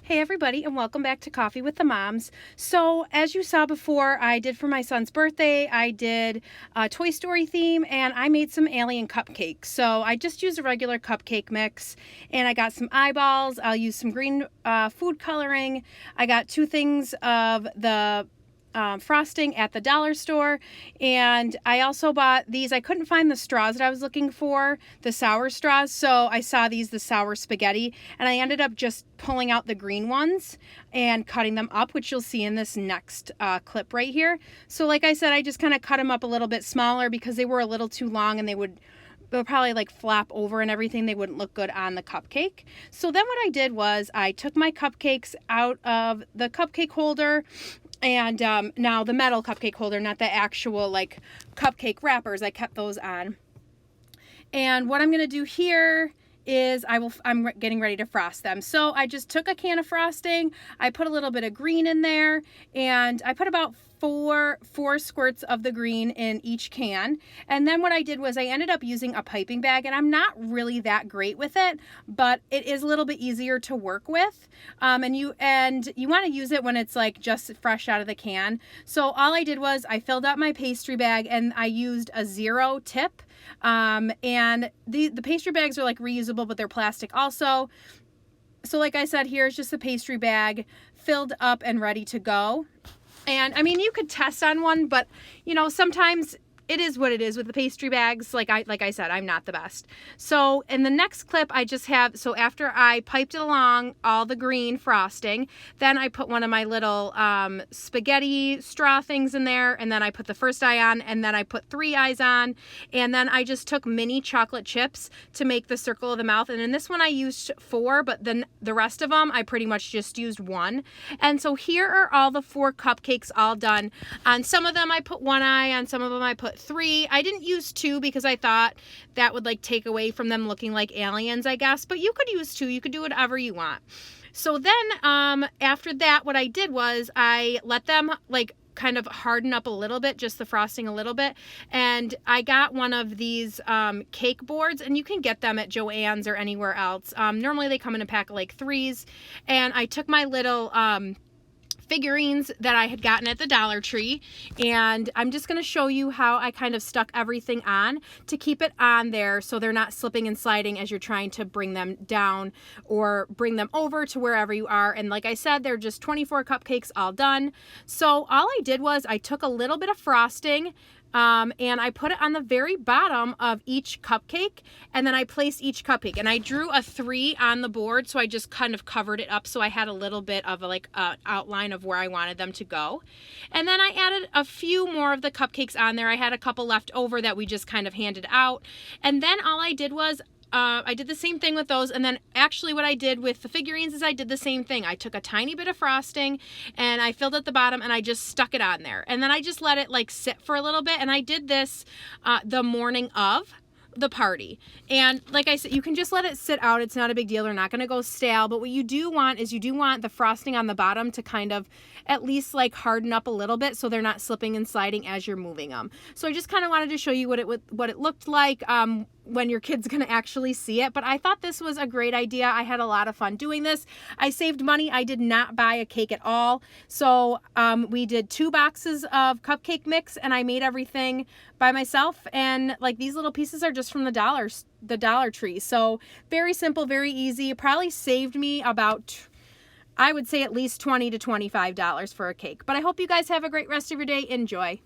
Hey everybody, and welcome back to Coffee with the Moms. So as you saw before, I did for my son's birthday, I did a Toy Story theme, and I made some Alien Cupcakes. So I just used a regular cupcake mix, and I got some eyeballs. I'll use some green food coloring. I got 2 things of the frosting at the dollar store, and I also bought these. I couldn't find the straws that I was looking for, the sour straws, so I saw these, the sour spaghetti, and I ended up just pulling out the green ones and cutting them up, which you'll see in this next clip right here. So like I said, I just kind of cut them up a little bit smaller because they were a little too long and they would probably like flap over and everything. They wouldn't look good on the cupcake. So then what I did was I took my cupcakes out of the cupcake holder, and now the metal cupcake holder, not the actual like cupcake wrappers. I kept those on. And what I'm going to do here is I'm getting ready to frost them. So I just took a can of frosting, I put a little bit of green in there, and I put about four squirts of the green in each can. And then what I did was I ended up using a piping bag, and I'm not really that great with it, but it is a little bit easier to work with. And you want to use it when it's like just fresh out of the can. So all I did was I filled up my pastry bag and I used a 0 tip. And the pastry bags are like reusable, but they're plastic also. So like I said, here's just a pastry bag filled up and ready to go. And I mean, you could test on one, but you know, sometimes it is what it is with the pastry bags. Like I said, I'm not the best. So in the next clip, I just have, so after I piped along all the green frosting, then I put one of my little spaghetti straw things in there, and then I put the first eye on, and then I put 3 eyes on, and then I just took mini chocolate chips to make the circle of the mouth. And in this one I used 4, but then the rest of them I pretty much just used 1. And so here are all the 4 cupcakes all done. On some of them I put 1 eye, on some of them I put 3. I didn't use 2 because I thought that would like take away from them looking like aliens, I guess, but you could use 2. You could do whatever you want. So then after that, what I did was I let them like kind of harden up a little bit, just the frosting a little bit, and I got one of these cake boards, and you can get them at Joann's or anywhere else. Normally they come in a pack of like 3s, and I took my little figurines that I had gotten at the Dollar Tree, and I'm just going to show you how I kind of stuck everything on to keep it on there so they're not slipping and sliding as you're trying to bring them down or bring them over to wherever you are. And like I said, they're just 24 cupcakes all done. So all I did was I took a little bit of frosting, and I put it on the very bottom of each cupcake, and then I placed each cupcake, and I drew a 3 on the board, so I just kind of covered it up so I had a little bit of like an outline of where I wanted them to go. And then I added a few more of the cupcakes on there. I had a couple left over that we just kind of handed out. And then all I did was I did the same thing with those, and then actually what I did with the figurines is I did the same thing. I took a tiny bit of frosting and I filled at the bottom and I just stuck it on there, and then I just let it like sit for a little bit. And I did this the morning of the party, and like I said, you can just let it sit out. It's not a big deal. They're not going to go stale, but what you do want is you do want the frosting on the bottom to kind of at least like harden up a little bit so they're not slipping and sliding as you're moving them. So I just kind of wanted to show you what it looked like when your kid's gonna actually see it. But I thought this was a great idea. I had a lot of fun doing this. I saved money. I did not buy a cake at all. So we did 2 boxes of cupcake mix, and I made everything by myself. And like these little pieces are just from the Dollar Tree. So very simple, very easy. It probably saved me about, I would say, at least $20 to $25 for a cake. But I hope you guys have a great rest of your day. Enjoy.